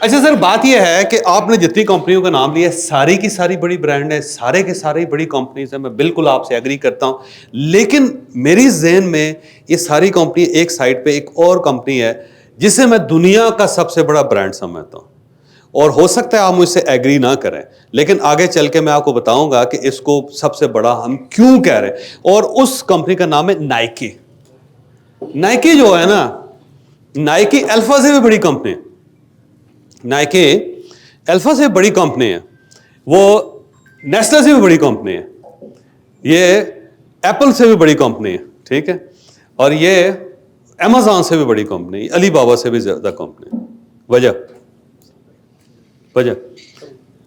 اچھا سر، بات یہ ہے کہ آپ نے جتنی کمپنیوں کا نام لیا ساری کی ساری بڑی برانڈ ہیں، سارے کے سارے بڑی کمپنیز ہیں، میں بالکل آپ سے ایگری کرتا ہوں، لیکن میری ذہن میں یہ ساری کمپنی ایک سائڈ پہ ایک اور کمپنی ہے جسے میں دنیا کا سب سے بڑا برانڈ سمجھتا ہوں، اور ہو سکتا ہے آپ مجھ سے ایگری نہ کریں، لیکن آگے چل کے میں آپ کو بتاؤں گا کہ اس کو سب سے بڑا ہم کیوں کہہ رہے ہیں، اور اس کمپنی کا نام ہے نائکی۔ نائکی جو ہے نا، نائکی الفا سے بھی بڑی کمپنی ہے، نائکی الفا سے بڑی کمپنی ہے، وہ نیسلے سے بھی بڑی کمپنی ہے، یہ ایپل سے بھی بڑی کمپنی ہے، ٹھیک ہے، اور یہ امیزون سے بھی بڑی کمپنی، علی بابا سے بھی زیادہ کمپنی۔ وجہ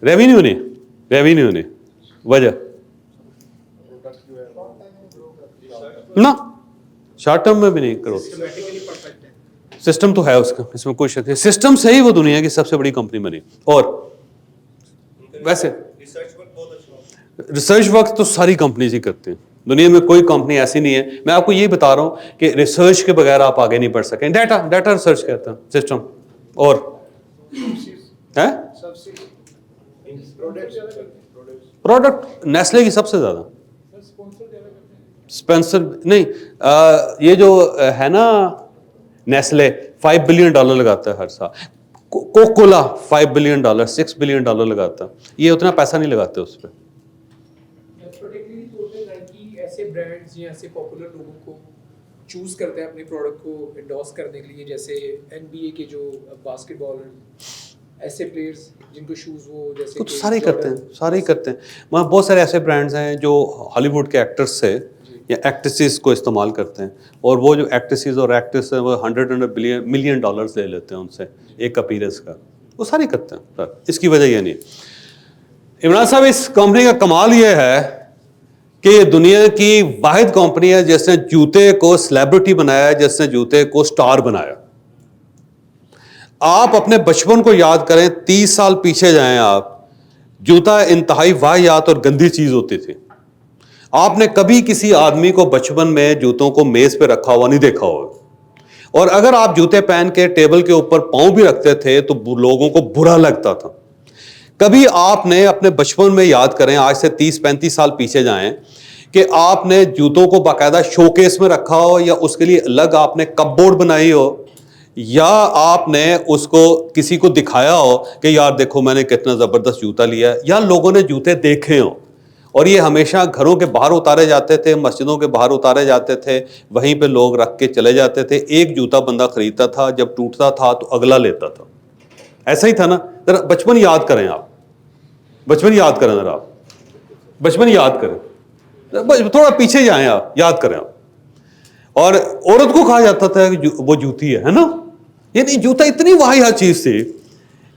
ریونیو نہیں وجہ نہ شارٹ ٹرم میں بھی نہیں کرو، سسٹم تو ہے اس کا، اس میں کوئی شک نہیں، سسٹم سے ہی وہ دنیا کی سب سے بڑی کمپنی بنی۔ اور ویسے ریسرچ وقت تو ساری کمپنیز ہی کرتے ہیں، دنیا میں کوئی کمپنی ایسی نہیں ہے، میں آپ کو یہ بتا رہا ہوں کہ ریسرچ کے بغیر آپ آگے نہیں بڑھ سکیں۔ ڈیٹا ریسرچ کہتے ہیں سسٹم، اور پروڈکٹ نیسلے کی سب سے زیادہ، اسپینسر نہیں، یہ جو ہے نا نیسلے $5 بلین لگاتا ہے ہر سال، کوکولا $5 بلین $6 بلین لگاتا ہے، یہ اتنا پیسہ نہیں لگاتے اس پہ۔ ایسے برانڈز یا ایسے پاپولر لوگوں کو چوز کرتے ہیں اپنے پروڈکٹ کو انڈورس کرنے کے لیے، جیسے NBA کے جو باسکٹ بال ایسے پلیئرز جن کو شوز وہ جیسے تو سارے کرتے ہیں وہاں بہت سارے ایسے برانڈز ہیں جو ہالی ووڈ کے ایکٹرز سے یا ایکٹریسز کو استعمال کرتے ہیں، اور وہ جو ایکٹریسز اور ایکٹرس ہیں وہ $100 ملین لے لیتے ہیں ان سے ایک اپیرنس کا، وہ سارے کرتے ہیں سر، اس کی وجہ یہ نہیں۔ عمران صاحب، اس کمپنی کا کمال یہ ہے کہ یہ دنیا کی واحد کمپنی ہے جس نے جوتے کو سیلیبریٹی بنایا ہے، جس نے جوتے کو سٹار بنایا۔ آپ اپنے بچپن کو یاد کریں، 30 سال پیچھے جائیں آپ، جوتا انتہائی واہیات اور گندی چیز ہوتی تھی، آپ نے کبھی کسی آدمی کو بچپن میں جوتوں کو میز پہ رکھا ہوا نہیں دیکھا ہوگا، اور اگر آپ جوتے پہن کے ٹیبل کے اوپر پاؤں بھی رکھتے تھے تو لوگوں کو برا لگتا تھا۔ کبھی آپ نے اپنے بچپن میں یاد کریں، آج سے 30-35 سال پیچھے جائیں، کہ آپ نے جوتوں کو باقاعدہ شو کیس میں رکھا ہو، یا اس کے لیے الگ آپ نے کپ بورڈ بنائی ہو، یا آپ نے اس کو کسی کو دکھایا ہو کہ یار دیکھو میں نے کتنا زبردست جوتا لیا ہے، یا لوگوں نے جوتے دیکھے ہوں، اور یہ ہمیشہ گھروں کے باہر اتارے جاتے تھے، مسجدوں کے باہر اتارے جاتے تھے، وہیں پہ لوگ رکھ کے چلے جاتے تھے، ایک جوتا بندہ خریدتا تھا، جب ٹوٹتا تھا تو اگلا لیتا تھا، ایسا ہی تھا نا۔ ذرا بچپن یاد کریں، آپ بچپن یاد کریں، ذرا آپ بچپن یاد کریں، تھوڑا پیچھے جائیں، آپ یاد کریں آپ۔ اور عورت کو کہا جاتا تھا کہ وہ جوتی ہے نا، یعنی جوتا اتنی واہیات چیز تھی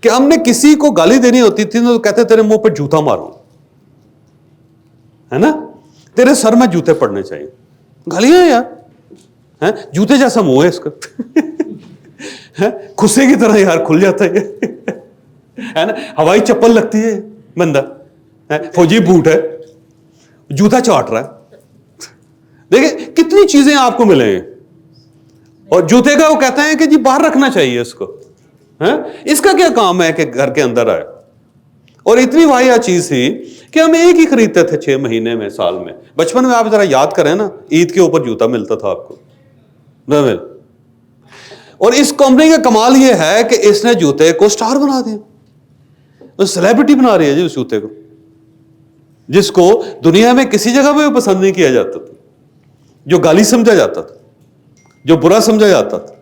کہ ہم نے کسی کو گالی دینی ہوتی تھی تو کہتے تیرے منہ پہ جوتا ماروں، ہے نا، تیرے سر میں جوتے پڑنے چاہیے، گالیاں یار، جوتے جیسا منہ ہے اس کا، کھسے کی طرح یار کھل جاتا ہے نا، ہوائی چپل لگتی ہے بندہ، فوجی بوٹ ہے، جوتا چاٹ رہا ہے، دیکھیں کتنی چیزیں آپ کو ملیں گے، اور جوتے کا وہ کہتے ہیں کہ جی باہر رکھنا چاہیے اس کو، اس کا کیا کام ہے کہ گھر کے اندر آئے، اور اتنی واحد چیز تھی کہ ہم ایک ہی خریدتے تھے 6 مہینے میں، سال میں۔ بچپن میں آپ ذرا یاد کریں نا، عید کے اوپر جوتا ملتا تھا آپ کو، اور اس کمپنی کا کمال یہ ہے کہ اس نے جوتے کو سٹار بنا دیا، سیلیبریٹی بنا رہی ہے جی اس جوتے کو، جس کو دنیا میں کسی جگہ پہ پسند نہیں کیا جاتا تھا، جو گالی سمجھا جاتا تھا، جو برا سمجھا جاتا تھا،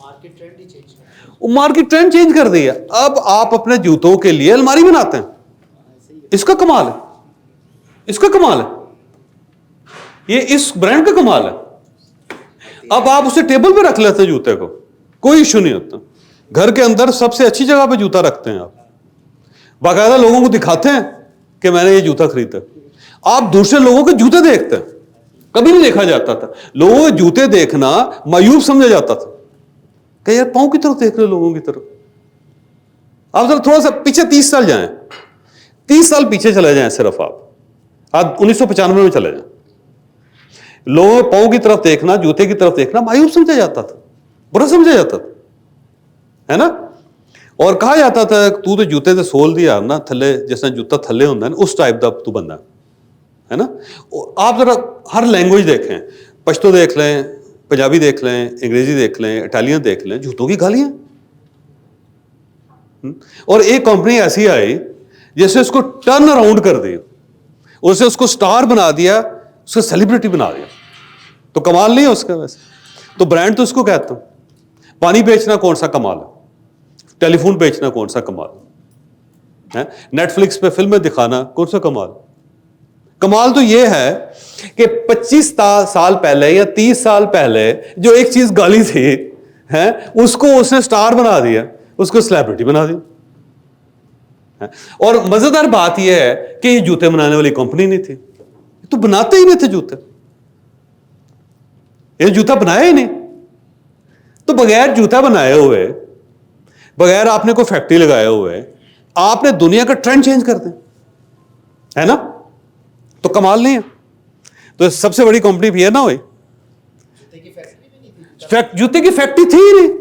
مارکیٹ ٹرینڈ چینج کر دیا۔ اب آپ اپنے جوتوں کے لیے الماری بناتے ہیں، اس کا کمال ہے، اس کا کمال ہے، یہ اس برانڈ کا کمال ہے۔ اب آپ اسے ٹیبل پہ رکھ لیتے ہیں جوتے کو، کوئی ایشو نہیں ہوتا، گھر کے اندر سب سے اچھی جگہ پہ جوتا رکھتے ہیں، آپ باقاعدہ لوگوں کو دکھاتے ہیں کہ میں نے یہ جوتا خریدا۔ آپ دوسرے لوگوں کے جوتے دیکھتے ہیں، کبھی نہیں دیکھا جاتا تھا، لوگوں کے جوتے دیکھنا مایوب سمجھا جاتا تھا کہ یار پاؤں کی طرف دیکھ رہے لوگوں کی طرف۔ آپ ذرا تھوڑا سا پیچھے 30 سال جائیں، 30 سال پیچھے چلے جائیں، صرف آپ 1995 میں چلے جائیں، لوگوں کے پاؤں کی طرف دیکھنا، جوتے کی طرف دیکھنا مایوب سمجھا جاتا تھا، برا سمجھا جاتا تھا، ہے نا۔ اور کہا جاتا تھا تو جوتے تے سول دی یار نا تھلے جس طرح جوتا تھلے ہوتا ہے نا اس ٹائپ دا تو بندہ ہے نا. آپ ذرا ہر لینگویج دیکھیں, پشتو دیکھ لیں, پنجابی دیکھ لیں, انگریزی دیکھ لیں, اٹالین دیکھ لیں, جوتوں کی گالیاں. اور ایک کمپنی ایسی آئی جیسے اس کو ٹرن اراؤنڈ کر دی, اسے اس کو سٹار بنا دیا, اس کو سیلیبریٹی بنا دیا. تو کمال نہیں ہے اس کا ویسے تو برانڈ تو اس کو کہتا ہوں. پانی بیچنا کون سا کمال ہے, ٹیلی فون بیچنا کون سا کمال ہے, نیٹ فلکس پہ فلمیں دکھانا کون سا کمال. کمال تو یہ ہے کہ 25 سال پہلے یا 30 سال پہلے جو ایک چیز گالی تھی اس کو اس نے سٹار بنا دیا, اس کو سیلیبریٹی بنا دیا. اور مزیدار بات یہ ہے کہ یہ جوتے بنانے والی کمپنی نہیں تھی, تو بناتے ہی نہیں تھے جوتے, یہ جوتا بنایا ہی نہیں. تو بغیر جوتا بنائے ہوئے, بغیر آپ نے کوئی فیکٹری لگائے ہوئے, آپ نے دنیا کا ٹرینڈ چینج کر دیں, ہے نا, تو کمال نہیں ہے. تو سب سے بڑی کمپنی بھی ہے نا ہوئی, جوتے کی فیکٹری تھی ہی نہیں,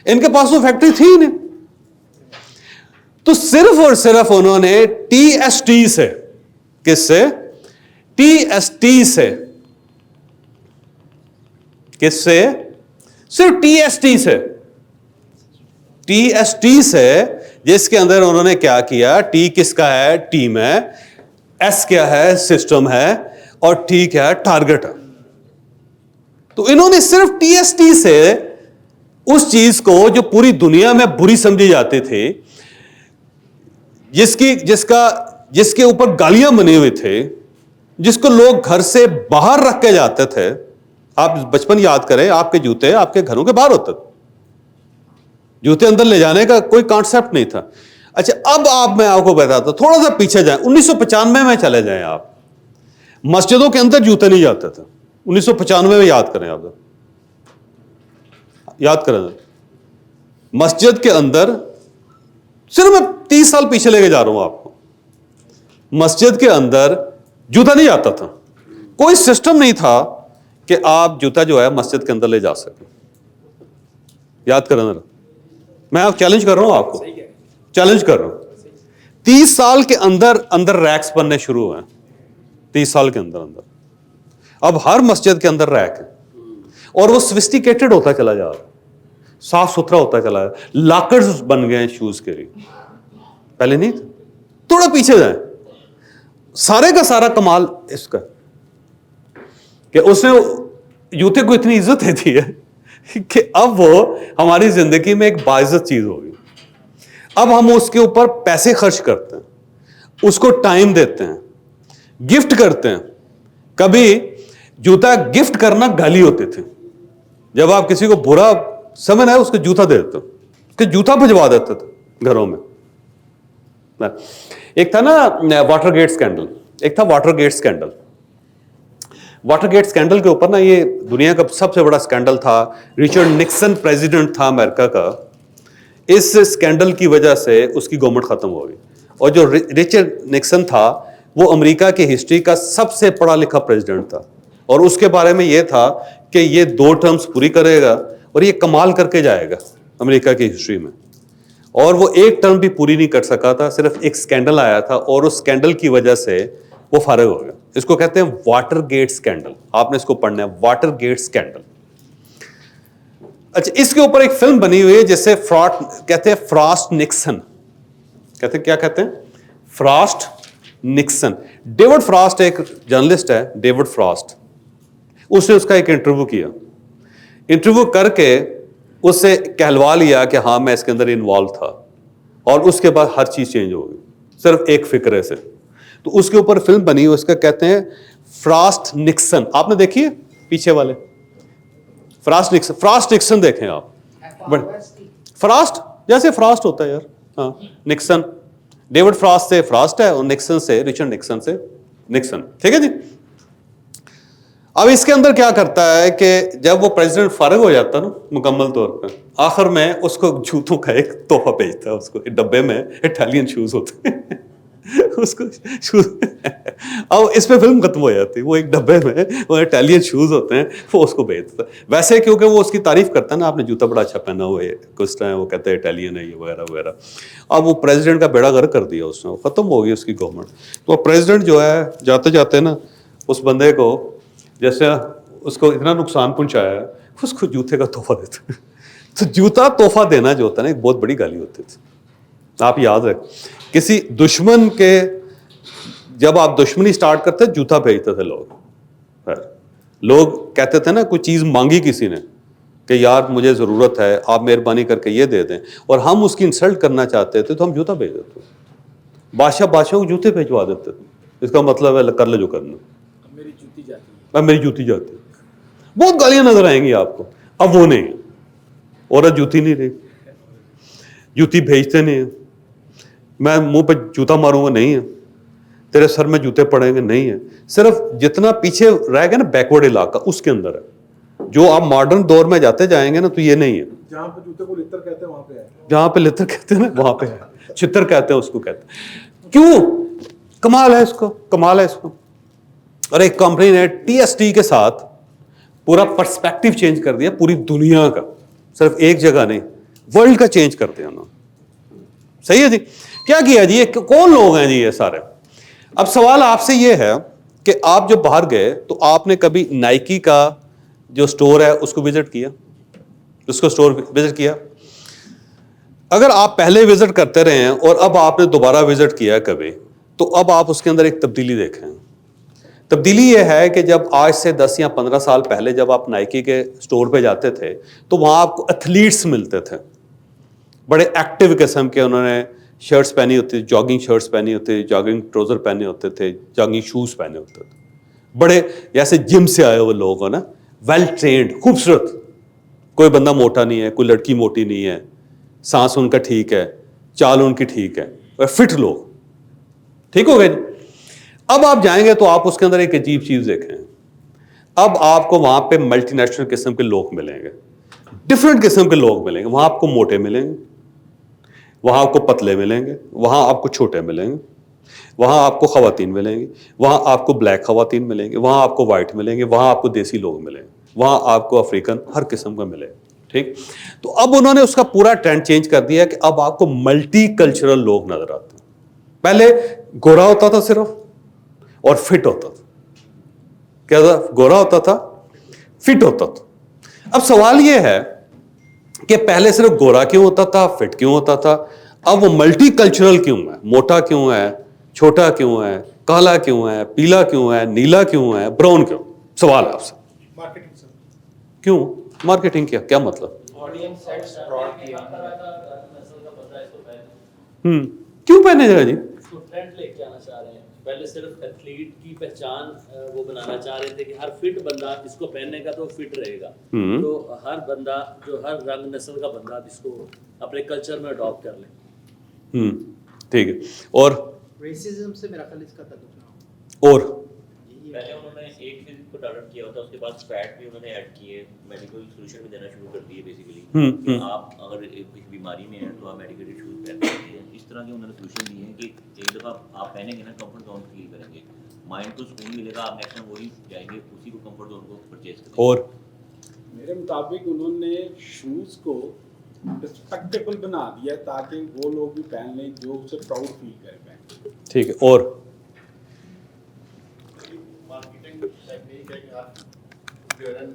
ان کے پاس وہ فیکٹری تھی ہی نہیں. تو صرف اور صرف انہوں نے ٹی ایس ٹی سے, کس سے, ٹی ایس ٹی سے, کس سے, صرف ٹی ایس ٹی سے, ٹی ایس ٹی سے, جس کے اندر انہوں نے کیا کیا, ٹی کس کا ہے, ٹیم ہے, ایس کیا ہے, سسٹم ہے, اور ٹی کیا ہے, ٹارگٹ ہے. تو انہوں نے صرف ٹی ایس ٹی سے اس چیز کو جو پوری دنیا میں بری سمجھی جاتی تھی, جس کے اوپر گالیاں بنی ہوئی تھے, جس کو لوگ گھر سے باہر رکھ کے جاتے تھے. آپ بچپن یاد کریں, آپ کے جوتے آپ کے گھروں کے باہر ہوتے تھے, جوتے اندر لے جانے کا کوئی کانسیپٹ نہیں تھا. اچھا میں آپ کو بتاتا ہوں, تھوڑا سا پیچھے جائیں, 1995 میں چلے جائیں آپ, مسجدوں کے اندر جوتے نہیں جاتے تھے. 1995 میں یاد کریں, آپ یاد کریں, مسجد کے اندر, صرف میں 30 سال پیچھے لے کے جا رہا ہوں آپ کو, مسجد کے اندر جوتا نہیں جاتا تھا. کوئی سسٹم نہیں تھا کہ آپ جوتا جو ہے مسجد کے اندر لے جا سکیں. یاد کریں ذرا, میں آپ چیلنج کر رہا ہوں, آپ کو چیلنج کر رہا ہوں. 30 سال کے اندر ریکس بننے شروع ہوئے ہیں, 30 سال کے اندر. اب ہر مسجد کے اندر ریک ہے, اور وہ سوفسٹیکیٹڈ ہوتا چلا جا رہا, صاف ستھرا ہوتا چلا جا رہا. لاکرز بن گئے ہیں شوز کے لیے, پہلے نہیں تھا. تھوڑا پیچھے جائیں, سارے کا سارا کمال اس کا کہ اس نے جوتے کو اتنی عزت دے دی ہے کہ اب وہ ہماری زندگی میں ایک باعزت چیز ہوگی. اب ہم اس کے اوپر پیسے خرچ کرتے ہیں, اس کو ٹائم دیتے ہیں, گفٹ کرتے ہیں. کبھی جوتا گفٹ کرنا گالی ہوتی تھی. جب آپ کسی کو برا سمجھ آئے, اس کو جوتا دے دیتے, اس کے جوتا بھجوا دیتے تھے گھروں میں. ایک تھا نا واٹر گیٹ اسکینڈل, ایک تھا Watergate scandal. Watergate scandal کے اوپر نا, یہ دنیا کا سب سے بڑا اسکینڈل تھا. رچرڈ نکسن پریزیڈنٹ تھا امریکہ کا, اس اسکینڈل کی وجہ سے اس کی گورنمنٹ ختم ہو گئی. اور جو رچرڈ نکسن تھا وہ امریکہ کی ہسٹری کا سب سے پڑھا لکھا پریزیڈنٹ تھا, اور اس کے بارے میں یہ تھا کہ یہ 2 ٹرمز پوری کرے گا اور یہ کمال کر کے جائے گا امریکہ کی ہسٹری میں. اور وہ ایک ٹرم بھی پوری نہیں کر سکا تھا, صرف ایک اسکینڈل آیا تھا, اور اس اسکینڈل کی وجہ سے وہ فارغ ہو گیا. اس کو کہتے ہیں واٹر گیٹ اسکینڈل, آپ نے اس کو پڑھنا ہے, واٹر گیٹ اسکینڈل. اچھا, اس کے اوپر ایک فلم بنی ہوئی ہے جسے کہتے ہیں فراسٹ نکسن. کہتے ہیں, کیا کہتے ہیں, فراسٹ نکسن. ڈیوڈ فراسٹ ایک جرنلسٹ ہے, ڈیوڈ فراسٹ, اس نے اس کا ایک انٹرویو کیا. انٹرویو کر کے اس سے کہلوا لیا کہ ہاں میں اس کے اندر انوالو تھا, اور اس کے بعد ہر چیز چینج ہو گئی صرف ایک فکرے سے. تو اس کے اوپر فلم بنی ہوئی, اس کا کہتے ہیں فراسٹ نکسن. آپ نے دیکھی ہے پیچھے والے, فراسٹ نکسن. فراسٹ نکسن دیکھیں آپ, فراسٹ جیسے فراسٹ ہوتا ہے یار, ہاں نکسن. ڈیوڈ فراسٹ سے فراسٹ ہے, اور نکسن سے, رچرڈ نکسن سے نکسن. ٹھیک ہے جی. اب اس کے اندر کیا کرتا ہے کہ جب وہ پریزیڈنٹ فارغ ہو جاتا نا مکمل طور پہ, آخر میں اس کو جوتوں کا ایک تحفہ بھیجتا ہے, اس کو ڈبے میں اٹالین شوز ہوتے ہیں. اس کو شوز اب اس پہ فلم ختم ہو جاتی, وہ ایک ڈبے میں وہ اٹیلین شوز ہوتے ہیں, وہ اس کو بھیجتا ہے ویسے, کیونکہ وہ اس کی تعریف کرتا ہے نا, آپ نے جوتا بڑا اچھا پہنا ہوا ہے کس طرح, وہ کہتے ہیں اٹیلین ہے یہ وغیرہ وغیرہ. اب وہ پریزیڈنٹ کا بیڑا غرق کر دیا اس نے, ختم ہو گئی اس کی گورنمنٹ. تو پریزیڈنٹ جو ہے جاتے جاتے نا اس بندے کو, جیسے اس کو اتنا نقصان پہنچایا ہے, اس کو جوتے کا تحفہ دیتے. تو جوتا تحفہ دینا جو ہوتا ہے نا ایک بہت بڑی گالی ہوتی تھی. آپ یاد رکھ, کسی دشمن کے جب آپ دشمنی سٹارٹ کرتے جوتا بھیجتے تھے لوگ. لوگ کہتے تھے نا کوئی چیز مانگی کسی نے کہ یار مجھے ضرورت ہے, آپ مہربانی کر کے یہ دے دیں, اور ہم اس کی انسلٹ کرنا چاہتے تھے تو ہم جوتا بھیج دیتے. بادشاہوں کو جوتے بھیجوا دیتے تھے, اس کا مطلب ہے کر لے جو کرنا, میری جوتی جاتی ہے, اب میری جوتی جاتی. بہت گالیاں نظر آئیں گی آپ کو. اب وہ نہیں ہے, عورت جوتی نہیں رہی, جوتی بھیجتے نہیں ہیں. میں منہ پہ جوتا ماروں گا نہیں ہے, تیرے سر میں جوتے پڑیں گے نہیں ہے. صرف جتنا پیچھے رہ گیا نا بیکورڈ علاقہ اس کے اندر ہے. جو آپ ماڈرن دور میں جاتے جائیں گے نا تو یہ نہیں ہے. جہاں پہ جوتے کو لتر کہتے ہیں وہاں پہ ہے, جہاں پہ لتر کہتے ہیں نا وہاں پہ ہے, چھتر کہتے ہیں اس کو کہتے ہیں. کیوں؟ کمال ہے اس کو, کمال ہے اس کو. اور ایک کمپنی نے ٹی ایس ٹی کے ساتھ پورا پرسپیکٹو چینج کر دیا پوری دنیا کا, صرف ایک جگہ نہیں, ورلڈ کا چینج کر دیا انہوں نے. صحیح ہے جی. کیا کیا جی, یہ کون لوگ ہیں جی یہ سارے؟ اب سوال آپ سے یہ ہے کہ آپ جو باہر گئے تو آپ نے کبھی نائکی کا جو سٹور ہے اس کو وزٹ کیا, اس کو سٹور وزٹ کیا؟ اگر آپ پہلے وزٹ کرتے رہے ہیں اور اب آپ نے دوبارہ وزٹ کیا کبھی, تو اب آپ اس کے اندر ایک تبدیلی دیکھیں. تبدیلی یہ ہے کہ جب آج سے 10 یا 15 سال پہلے جب آپ نائکی کے سٹور پہ جاتے تھے تو وہاں آپ کو ایتھلیٹس ملتے تھے, بڑے ایکٹیو قسم کے. انہوں نے شرٹس پہنی ہوتی تھی, جاگنگ شرٹس پہنی ہوتی تھی, جاگنگ ٹراؤزر پہنے ہوتے تھے, جاگنگ شوز پہنے ہوتے تھے. بڑے جیسے جم سے آئے ہوئے لوگ ہیں نا, ویل ٹرینڈ, خوبصورت. کوئی بندہ موٹا نہیں ہے, کوئی لڑکی موٹی نہیں ہے, سانس ان کا ٹھیک ہے, چال ان کی ٹھیک ہے, اور فٹ لوگ. ٹھیک ہو گئے جی. اب آپ جائیں گے تو آپ اس کے اندر ایک عجیب چیز دیکھیں. اب آپ کو وہاں پہ ملٹی نیشنل قسم کے لوگ ملیں گے, ڈفرینٹ قسم کے لوگ ملیں گے. وہاں آپ کو موٹے ملیں گے, وہاں آپ کو پتلے ملیں گے, وہاں آپ کو چھوٹے ملیں گے, وہاں آپ کو خواتین ملیں گی, وہاں آپ کو بلیک خواتین ملیں گے, وہاں آپ کو وائٹ ملیں گے, وہاں آپ کو دیسی لوگ ملیں گے, وہاں آپ کو افریقن ہر قسم کا ملے. ٹھیک. تو اب انہوں نے اس کا پورا ٹرینڈ چینج کر دیا کہ اب آپ کو ملٹی کلچرل لوگ نظر آتے ہیں. پہلے گورا ہوتا تھا صرف اور فٹ ہوتا تھا. کیا تھا؟ گورا ہوتا تھا, فٹ ہوتا تھا. اب سوال یہ ہے کہ پہلے صرف گورا کیوں ہوتا تھا, فٹ کیوں ہوتا تھا, اب وہ ملٹی کلچرل کیوں ہے؟ موٹا کیوں ہے, چھوٹا کیوں ہے, کالا کیوں ہے, پیلا کیوں ہے, نیلا کیوں ہے, براؤن کیوں؟ سوال ہے آپ سے. مارکیٹنگ سر. کیوں مارکیٹنگ کیا مطلب؟ آڈینس سیٹس براڈ کیا, کیوں پہنے جائے جی؟ ٹرینڈ لے کے آنا چاہ رہے ہیں. پہلے صرف ایتھلیٹ کی پہچان وہ بنانا چاہ رہے تھے کہ ہر فٹ بندہ جس کو پہننے کا تو فٹ رہے گا, تو ہر بندہ جو ہر رنگ نسل کا بندہ جس کو اپنے کلچر میں اڈاپٹ کر لیں. ٹھیک ہے. اور ریسزم سے میرا خیال اس کا تعلق نہ اور پہلے انہوں نے ایک چیز کو ٹارگیٹ کیا ہوتا ہے, اس کے بعد فیٹ بھی انہوں نے ایڈ کیے, میڈیکل سولوشن بھی دینا شروع کر دیے بیسیکلی. آپ اگر کسی بیماری میں ہیں تو آپ میڈیکل ایشوز پہن سکتے ہیں. اس طرح کے انہوں نے سولوشن دیے ہیں کہ ایک دفعہ آپ پہنیں گے نا کمفرٹ زون فیل کریں گے, مائنڈ کو سکون ملے گا, آپ نیکسٹ ٹائم وہی جائیں گے, اسی کو کمفرٹ زون کو پرچیز کریں گے. اور میرے مطابق انہوں نے شوز کو ریسپیکٹیبل بنا دیا تاکہ وہ لوگ بھی پہن لیں جو اسے پراؤڈ فیل کریں پہن. ٹھیک ہے. اور مارکیٹنگ ٹیکنیک ہے کہ آپ ڈیورن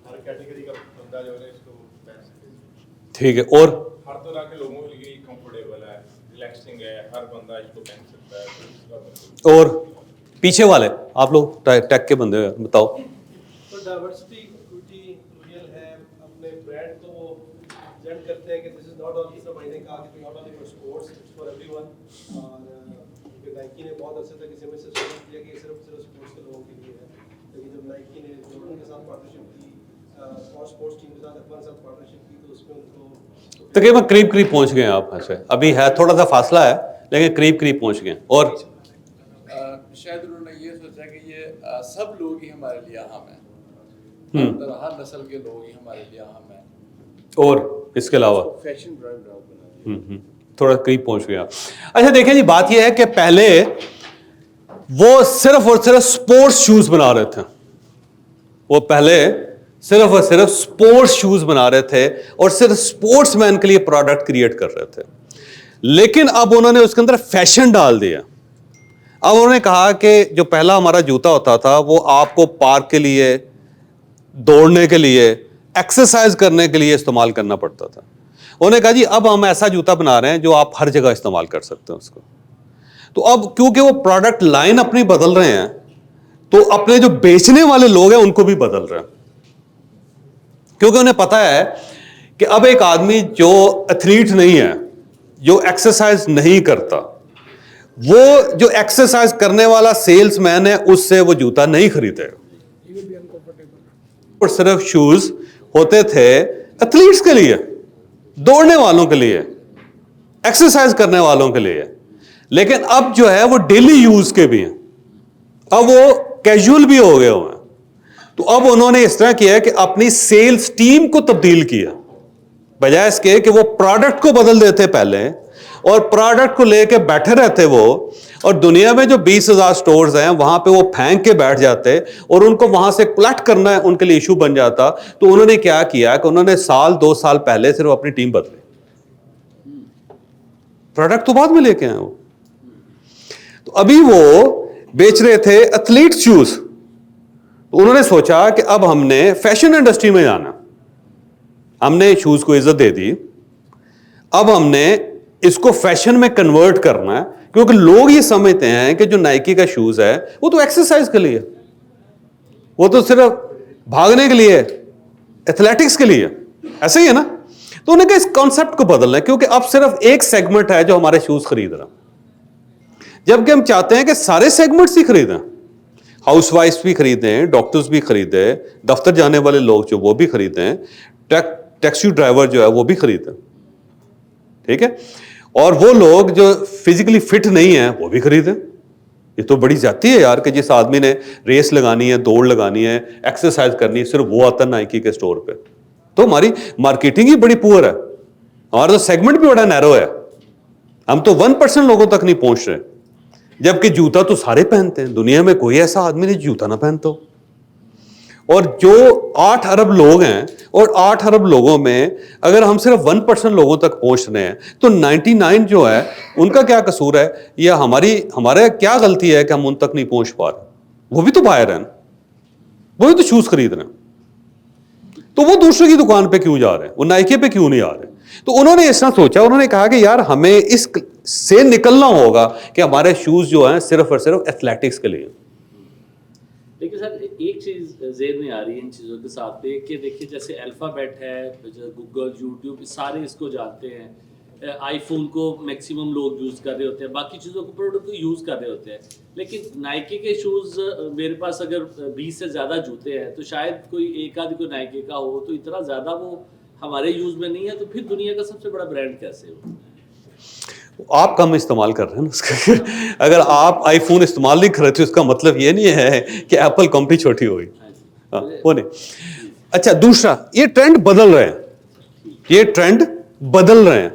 ہر کیٹیگری کا بندہ جو ہے اس کو پہن سکے. ٹھیک ہے. اور ہر طرح کے لوگوں کے لیے کمفرٹیبل ہے, ریلیکسنگ ہے, ہر بندہ اس کو پہن سکتا ہے. اور پیچھے والے آپ لوگ ٹیک کے بندے ہیں, بتاؤ. تو ڈائیورسٹی ایکوٹی ریئل ہے. اپنے برانڈ تو وہ پریزنٹ کرتے ہیں کہ دس از ناٹ اونلی, سب میں نے کہا کہ not only for sports, it's for everyone. اور نائکی نے بہت عرصے تک اسے میں سے سوچ کیا کہ صرف اسپورٹس کے لوگوں کے لیے ہے. لیکن جب نائکی نے جورڈن کے ساتھ پارٹنرشپ کی, اور اسپورٹس ٹیم کے ساتھ اپنے ساتھ پارٹنرشپ کی, تو اس میں ان کو تقریباً قریب پہنچ گئے ہیں آپ. ایسے ابھی ہے تھوڑا سا فاصلہ ہے لیکن قریب پہنچ گئے. اور شاید انہوں نے یہ سوچا کہ یہ سب لوگ ہی ہمارے لیے اہم ہیں, ہر نسل کے لوگ ہی ہمارے لیے اہم ہیں. اور اس کے علاوہ فیشن برانڈ بنا دیا. تھوڑا قریب پہنچ گیا. اچھا دیکھیں جی، بات یہ ہے کہ پہلے وہ صرف اور صرف سپورٹس شوز بنا رہے تھے. وہ پہلے صرف اور صرف سپورٹس شوز بنا رہے تھے اور صرف سپورٹس مین کے لیے پروڈکٹ کریٹ کر رہے تھے. لیکن اب انہوں نے اس کے اندر فیشن ڈال دیا. اب انہوں نے کہا کہ جو پہلا ہمارا جوتا ہوتا تھا وہ آپ کو پارک کے لیے، دوڑنے کے لیے، ایکسرسائز کرنے کے لیے استعمال کرنا پڑتا تھا. انہوں نے کہا جی اب ہم ایسا جوتا بنا رہے ہیں جو آپ ہر جگہ استعمال کر سکتے ہیں اس کو. تو اب کیونکہ وہ پروڈکٹ لائن اپنی بدل رہے ہیں تو اپنے جو بیچنے والے لوگ ہیں ان کو بھی بدل رہے ہیں، کیونکہ انہیں پتا ہے کہ اب ایک آدمی جو ایتھلیٹ نہیں ہے، جو ایکسرسائز نہیں کرتا، وہ جو ایکسرسائز کرنے والا سیلز مین ہے اس سے وہ جوتا نہیں خریدے گا. اور صرف شوز ہوتے تھے ایتھلیٹس کے لیے، دوڑنے والوں کے لیے، ایکسرسائز کرنے والوں کے لیے. لیکن اب جو ہے وہ ڈیلی یوز کے بھی ہیں، اب وہ کیجول بھی ہو گئے ہوئے ہیں. تو اب انہوں نے اس طرح کیا ہے کہ اپنی سیلز ٹیم کو تبدیل کیا، بجائے اس کے کہ وہ پروڈکٹ کو بدل دیتے پہلے اور پروڈکٹ کو لے کے بیٹھے رہتے وہ، اور دنیا میں جو 20,000 سٹورز ہیں وہاں پہ وہ پھینک کے بیٹھ جاتے اور ان کو وہاں سے کلیکٹ کرنا ان کے لیے ایشو بن جاتا. تو انہوں نے کیا کیا کہ انہوں نے 2 سال پہلے صرف اپنی ٹیم بدلی، پروڈکٹ تو بعد میں لے کے آئے وہ. تو ابھی وہ بیچ رہے تھے ایتھلیٹ شوز، تو انہوں نے سوچا کہ اب ہم نے فیشن انڈسٹری میں جانا. ہم نے شوز کو عزت دے دی، اب ہم نے اس کو فیشن میں کنورٹ کرنا ہے، کیونکہ لوگ یہ سمجھتے ہیں کہ جو نائکی کا شوز ہے وہ تو ایکسرسائز کے لیے، وہ تو صرف بھاگنے کے لیے، ایتھلیٹکس کے لیے، ایسا ہی ہے نا. تو انہوں نے کہا اس کانسیپٹ کو بدلنا ہے، کیونکہ اب صرف ایک سیگمنٹ ہے جو ہمارے شوز خرید رہا، جبکہ ہم چاہتے ہیں کہ سارے سیگمنٹس ہی خریدیں. ہاؤس وائفس بھی خریدیں، ڈاکٹرز بھی خریدیں، دفتر جانے والے لوگ جو وہ بھی خریدیں، ٹیکسی ڈرائیور جو ہے وہ بھی خریدیں، ٹھیک ہے، اور وہ لوگ جو فزیکلی فٹ نہیں ہیں وہ بھی خریدیں. یہ تو بڑی زیادتی ہے یار کہ جس آدمی نے ریس لگانی ہے، دوڑ لگانی ہے، ایکسرسائز کرنی ہے، صرف وہ آتا ہے نائکی کے سٹور پہ. تو ہماری مارکیٹنگ ہی بڑی پور ہے، ہمارا تو سیگمنٹ بھی بڑا نیرو ہے. ہم تو 1% لوگوں تک نہیں پہنچ رہے، جبکہ جوتا تو سارے پہنتے ہیں. دنیا میں کوئی ایسا آدمی نہیں جوتا نہ پہنتا ہو. اور جو 8 ارب لوگ ہیں، اور 8 ارب لوگوں میں اگر ہم صرف 1% لوگوں تک پہنچ رہے ہیں تو 99 جو ہے ان کا کیا قصور ہے، یا ہمارے کیا غلطی ہے کہ ہم ان تک نہیں پہنچ پا رہے. وہ بھی تو بائر ہیں، وہ بھی تو شوز خرید رہے ہیں. تو وہ دوسرے کی دکان پہ کیوں جا رہے ہیں، وہ نائکی پہ کیوں نہیں آ رہے. تو انہوں نے اس طرح سوچا، انہوں نے کہا کہ یار ہمیں اس سے نکلنا ہوگا کہ ہمارے شوز جو ہیں صرف اور صرف ایتھلیٹکس کے لیے. لیکن سر ایک چیز ذہن میں آ رہی ہے ان چیزوں کے ساتھ پہ کہ دیکھیے جیسے الفابیٹ ہے، گوگل، یوٹیوب، سارے اس کو جانتے ہیں. آئی فون کو میکسیمم لوگ یوز کر رہے ہوتے ہیں، باقی چیزوں کو پروڈکٹ کو یوز کر رہے ہوتے ہیں. لیکن نائکی کے شوز، میرے پاس اگر 20 سے زیادہ جوتے ہیں تو شاید کوئی ایک آدھ کوئی نائکی کا ہو، تو اتنا زیادہ وہ ہمارے یوز میں نہیں ہے. تو پھر دنیا کا سب سے بڑا برانڈ کیسے ہو؟ آپ کم استعمال کر رہے ہیں نا اس کا. اگر آپ آئی فون استعمال نہیں کر رہے تو اس کا مطلب یہ نہیں ہے کہ ایپل کمپنی چھوٹی ہوئی، وہ نہیں. اچھا دوسرا، یہ ٹرینڈ بدل رہے ہیں، یہ ٹرینڈ بدل رہے ہیں.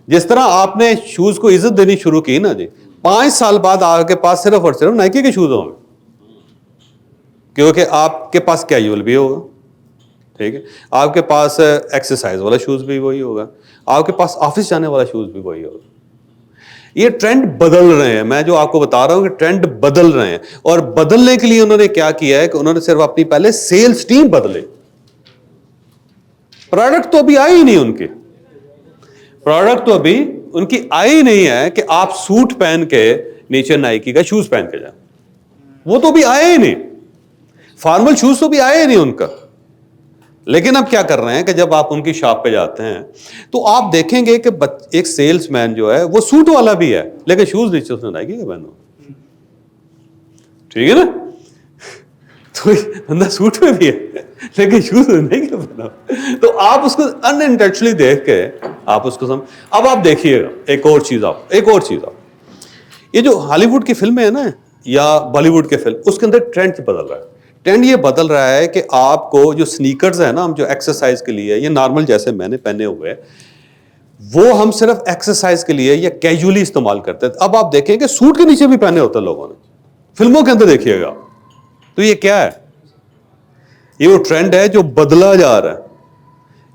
جس طرح آپ نے شوز کو عزت دینی شروع کی نا جی، 5 سال بعد آپ کے پاس صرف اور صرف نائکی کے شوز ہوں گے، کیونکہ آپ کے پاس کیجول بھی ہوگا، ٹھیک ہے، آپ کے پاس ایکسرسائز والا شوز بھی وہی ہوگا، آپ کے پاس آفس جانے والا شوز بھی وہی ہوگا. یہ ٹرینڈ بدل رہے ہیں. میں جو آپ کو بتا رہا ہوں کہ ٹرینڈ بدل رہے ہیں، اور بدلنے کے لیے انہوں نے کیا کیا ہے کہ انہوں نے صرف اپنی پہلے سیلز ٹیم بدلے. پروڈکٹ تو ابھی آئی ہی نہیں ان کی، پروڈکٹ تو ابھی ان کی آئی ہی نہیں ہے کہ آپ سوٹ پہن کے نیچے نائکی کا شوز پہن کے جائیں. وہ تو ابھی آئے ہی نہیں، فارمل شوز تو بھی آئے ہی نہیں ان کا. لیکن اب کیا کر رہے ہیں کہ جب آپ ان کی شاپ پہ جاتے ہیں تو آپ دیکھیں گے کہ ایک سیلز مین جو ہے وہ سوٹ والا بھی ہے، لیکن شوز نیچے اس نے نائکی کے پہنا، ٹھیک ہے نا. تو بندہ سوٹ میں بھی ہے لیکن شوز نہیں کے پہنا. تو آپ اس کو ان انٹینشنلی دیکھ کے آپ اس کو اب آپ دیکھیے گا ایک اور چیز، یہ جو ہالی ووڈ کی فلمیں ہیں نا یا بالی ووڈ کے فلم، اس کے اندر ٹرینڈ بدل رہا ہے. ٹرینڈ یہ بدل رہا ہے کہ آپ کو جو سنیکرز ہیں نا، ہم جو ایکسرسائز کے لیے، یہ نارمل جیسے میں نے پہنے ہوئے، وہ ہم صرف ایکسرسائز کے لیے یا کیجولی استعمال کرتے ہیں. اب آپ دیکھیں کہ سوٹ کے نیچے بھی پہنے ہوتے ہیں لوگوں نے، فلموں کے اندر دیکھیے گا. تو یہ کیا ہے؟ یہ وہ ٹرینڈ ہے جو بدلا جا رہا ہے.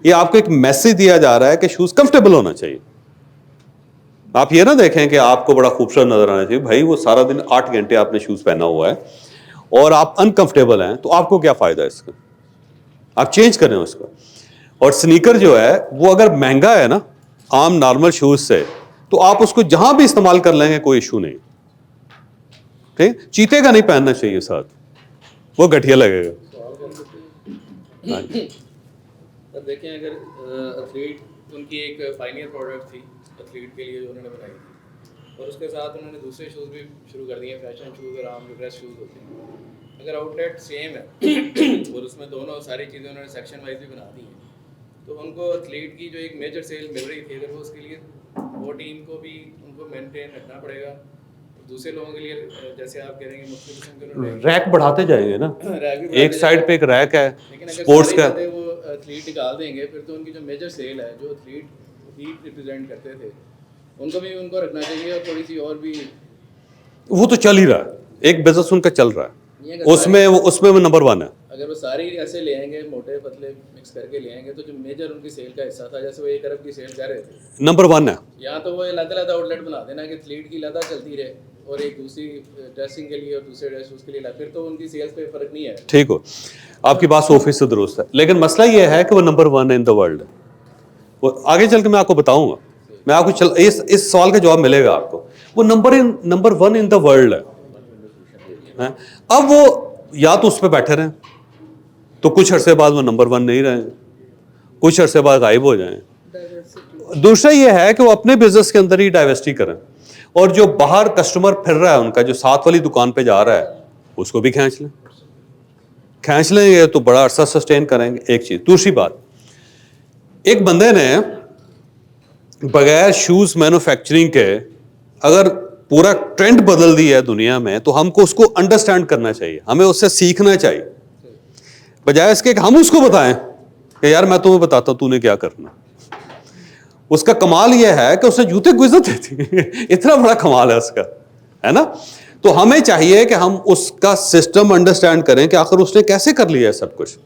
یہ آپ کو ایک میسج دیا جا رہا ہے کہ شوز کمفرٹیبل ہونا چاہیے. آپ یہ نہ دیکھیں کہ آپ کو بڑا خوبصورت نظر آنا چاہیے. بھائی وہ سارا دن 8 گھنٹے آپ نے شوز پہنا ہوا ہے اور آپ انکمفرٹیبل ہیں، تو آپ کو کیا فائدہ ہے اس کا؟ آپ چینج کریں اس کا. اور سنیکر جو ہے وہ اگر مہنگا ہے نا عام نارمل شوز سے، تو آپ اس کو جہاں بھی استعمال کر لیں گے، کوئی ایشو نہیں. ٹھیک، چیتے کا نہیں پہننا چاہیے ساتھ، وہ گھٹیا لگے گا. سر دیکھیں اگر ایتھلیٹ، ان کی ایک فائنل پروڈکٹ تھی ایتھلیٹ کے لیے جو انہوں نے بنائی تھی، اور اس کے ساتھ انہوں نے دوسرے شوز بھی شروع کر دیے ہیں، فیشن شوز اور عام جو ڈریس شوز ہوتے ہیں. اگر آؤٹ لیٹ سیم ہے اور اس میں دونوں ساری چیزیں انہوں نے سیکشن وائز بھی بنا دی ہیں، تو ان کو ایتھلیٹ کی جو ایک میجر سیل مل رہی تھی، اگر وہ اس کے لیے وہ ٹیم کو بھی ان کو مینٹین رکھنا پڑے گا. دوسرے لوگوں کے لیے جیسے آپ کہہ رہے ہیں کہ مختلف قسم کے ریک بڑھاتے جائیں گے نا، ایک سائڈ پہ ایک ریک ہے اسپورٹس کا. وہ ایتھلیٹ نکال دیں گے پھر تو ان کی جو میجر سیل ہے، جو ایتھلیٹ ریپرزینٹ کرتے تھے، ان کو بھی ان کو رکھنا چاہیے. اور تھوڑی سی اور بھی، وہ تو چل ہی رہا ہے، ایک بزنس ان کا چل رہا ہے، اس میں وہ نمبر 1 ہے. اگر وہ ساری ایسے لے آئیں گے، موٹے پتلے مکس کر کے لے آئیں گے، تو جو میجر ان کی سیل کا حصہ تھا، جیسے وہ 1 ارب کی سیل کر رہے تھے، نمبر 1 ہے. یا تو وہ علیحدہ آؤٹ لیٹ بنا دینا کہ ایتھلیٹ کی علیحدہ چلتی رہے اور ایک دوسری ڈریسنگ کے لیے اور دوسرے ڈریس شوز کے لیے، پھر تو ان کی سیلز پہ فرق نہیں ہے. ٹھیک ہو، آپ کی بات 100% درست ہے، لیکن مسئلہ یہ ہے کہ وہ نمبر 1 ہے ان دا ورلڈ. وہ آگے چل کے میں آپ کو بتاؤں گا، میں آپ کو اس سوال کا جواب ملے گا آپ کو. وہ نمبر 1 ان دا ورلڈ ہے. اب وہ یا تو اس پہ بیٹھے رہیں تو کچھ عرصے بعد وہ نمبر 1 نہیں رہیں، کچھ عرصے بعد غائب ہو جائیں. دوسرا یہ ہے کہ وہ اپنے بزنس کے اندر ہی ڈائیورسٹی کریں، اور جو باہر کسٹمر پھر رہا ہے ان کا، جو ساتھ والی دکان پہ جا رہا ہے، اس کو بھی کھینچ لیں گے تو بڑا عرصہ سسٹین کریں گے. ایک چیز. دوسری بات، ایک بندے نے بغیر شوز مینوفیکچرنگ کے اگر پورا ٹرینڈ بدل دیا ہے دنیا میں، تو ہم کو اس کو انڈرسٹینڈ کرنا چاہیے، ہمیں اس سے سیکھنا چاہیے، بجائے اس کے کہ ہم اس کو بتائیں کہ یار میں تمہیں بتاتا ہوں تو نے کیا کرنا. اس کا کمال یہ ہے کہ اسے جوتے کو عزت دیتی، اتنا بڑا کمال ہے اس کا، ہے نا. تو ہمیں چاہیے کہ ہم اس کا سسٹم انڈرسٹینڈ کریں کہ آخر اس نے کیسے کر لیا ہے سب کچھ.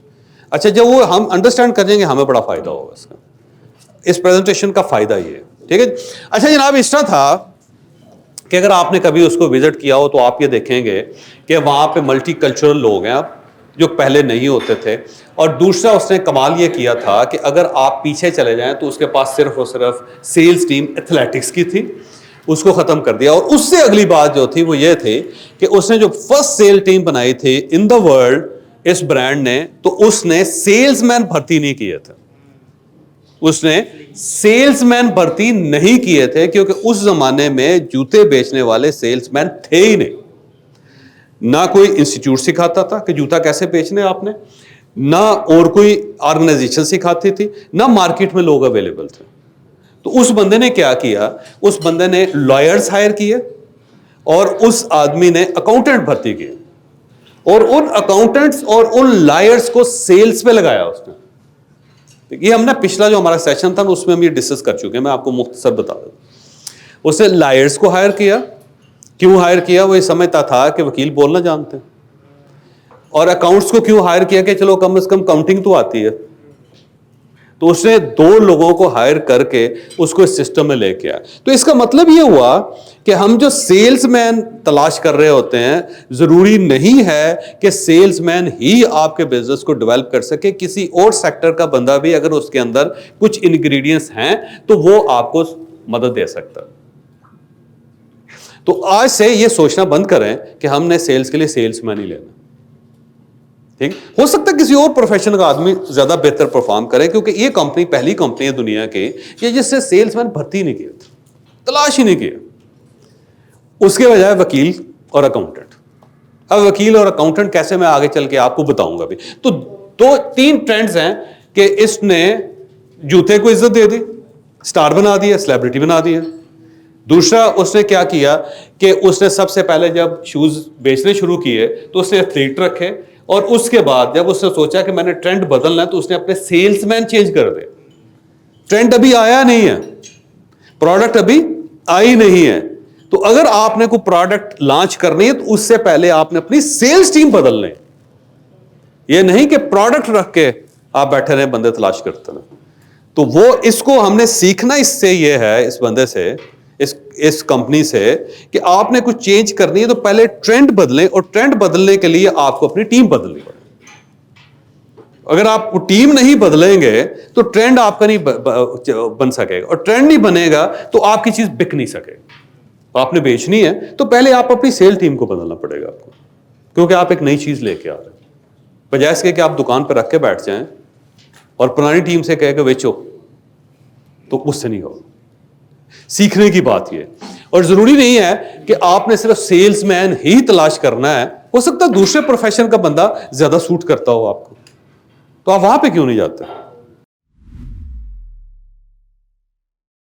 اچھا، جب وہ ہم انڈرسٹینڈ کر دیں گے، ہمیں بڑا فائدہ ہوگا اس کا. اس پریزنٹیشن کا فائدہ یہ ہے. ٹھیک ہے. اچھا جناب، اس طرح تھا کہ اگر آپ نے کبھی اس کو وزٹ کیا ہو تو آپ یہ دیکھیں گے کہ وہاں پہ ملٹی کلچرل لوگ ہیں اب، جو پہلے نہیں ہوتے تھے. اور دوسرا اس نے کمال یہ کیا تھا کہ اگر آپ پیچھے چلے جائیں تو اس کے پاس صرف اور صرف سیلز ٹیم ایتھلیٹکس کی تھی، اس کو ختم کر دیا. اور اس سے اگلی بات جو تھی وہ یہ تھی کہ اس نے جو فرسٹ سیل ٹیم بنائی تھی ان دا ورلڈ اس برانڈ نے، تو اس نے سیلز مین بھرتی نہیں کیے تھے. اس نے سیلز مین بھرتی نہیں کیے تھے کیونکہ اس زمانے میں جوتے بیچنے والے سیلز مین تھے ہی نہیں. نہ کوئی انسٹیٹیوٹ سکھاتا تھا کہ جوتا کیسے بیچنے آپ نے، نہ اور کوئی آرگنائزیشن سکھاتی تھی، نہ مارکیٹ میں لوگ اویلیبل تھے. تو اس بندے نے کیا کیا، اس بندے نے لائرز ہائر کیے اور اس آدمی نے اکاؤنٹنٹ بھرتی کیے، اور ان اکاؤنٹنٹس اور ان لائرز کو سیلز پہ لگایا اس نے. یہ ہم نے پچھلا جو ہمارا سیشن تھا اس میں ہم یہ ڈسکس کر چکے ہیں، میں آپ کو مختصر بتا دوں. اس نے لائرز کو ہائر کیا. کیوں ہائر کیا؟ وہ یہ سمجھتا تھا کہ وکیل بولنا جانتے ہیں. اور اکاؤنٹس کو کیوں ہائر کیا کہ چلو کم از کم کاؤنٹنگ تو آتی ہے. تو اس نے 2 لوگوں کو ہائر کر کے اس کو اس سسٹم میں لے کے آیا. تو اس کا مطلب یہ ہوا کہ ہم جو سیلز مین تلاش کر رہے ہوتے ہیں، ضروری نہیں ہے کہ سیلز مین ہی آپ کے بزنس کو ڈیولپ کر سکے. کسی اور سیکٹر کا بندہ بھی اگر اس کے اندر کچھ انگریڈینٹس ہیں تو وہ آپ کو مدد دے سکتا. تو آج سے یہ سوچنا بند کریں کہ ہم نے سیلز کے لیے سیلز مین ہی لینا. ٹھیک، ہو سکتا ہے کسی اور پروفیشن کا آدمی زیادہ بہتر پرفارم کرے، کیونکہ یہ کمپنی پہلی کمپنی ہے دنیا کی کہ جس سے سیلز مین بھرتی نہیں کیا، تلاش ہی نہیں کیا. اس کے بجائے وکیل اور اکاؤنٹنٹ. اب وکیل اور اکاؤنٹنٹ کیسے، میں آگے چل کے آپ کو بتاؤں گا بھی. تو 3 ٹرینڈز ہیں کہ اس نے جوتے کو عزت دے دی، سٹار بنا دیا، سیلیبریٹی بنا دیا. دوسرا اس نے کیا کیا کہ اس نے سب سے پہلے جب شوز بیچنے شروع کیے تو اس نے ایتھلیٹ رکھے اور اس کے بعد جب اس نے سوچا کہ میں نے ٹرینڈ بدلنا ہے تو اس نے اپنے سیلس مین چینج کر دے. ٹرینڈ ابھی آیا نہیں ہے, پروڈکٹ ابھی آئی نہیں ہے, تو اگر آپ نے کوئی پروڈکٹ لانچ کرنی ہے تو اس سے پہلے آپ نے اپنی سیلس ٹیم بدل لیں. یہ نہیں کہ پروڈکٹ رکھ کے آپ بیٹھے رہے بندے تلاش کرتے رہے. تو وہ اس کو ہم نے سیکھنا اس سے یہ ہے, اس بندے سے, اس کمپنی سے, کہ آپ نے کچھ چینج کرنی ہے تو پہلے ٹرینڈ بدلیں, اور ٹرینڈ بدلنے کے لیے آپ کو اپنی ٹیم بدلنی پڑے. اگر آپ ٹیم نہیں بدلیں گے تو ٹرینڈ آپ کا نہیں بن سکے گا, اور ٹرینڈ نہیں بنے گا تو آپ کی چیز بک نہیں سکے گی. آپ نے بیچنی ہے تو پہلے آپ اپنی سیل ٹیم کو بدلنا پڑے گا آپ کو, کیونکہ آپ ایک نئی چیز لے کے آ رہے ہیں. بجائے اس کے کہ آپ دکان پہ رکھ کے بیٹھ جائیں اور پرانی ٹیم سے کہہ کے بیچو, تو اس سے نہیں ہوگا. سیکھنے کی بات یہ, اور ضروری نہیں ہے کہ آپ نے صرف سیلز مین ہی تلاش کرنا ہے, ہو سکتا ہے دوسرے پروفیشن کا بندہ زیادہ سوٹ کرتا ہو آپ کو, تو آپ وہاں پہ کیوں نہیں جاتے؟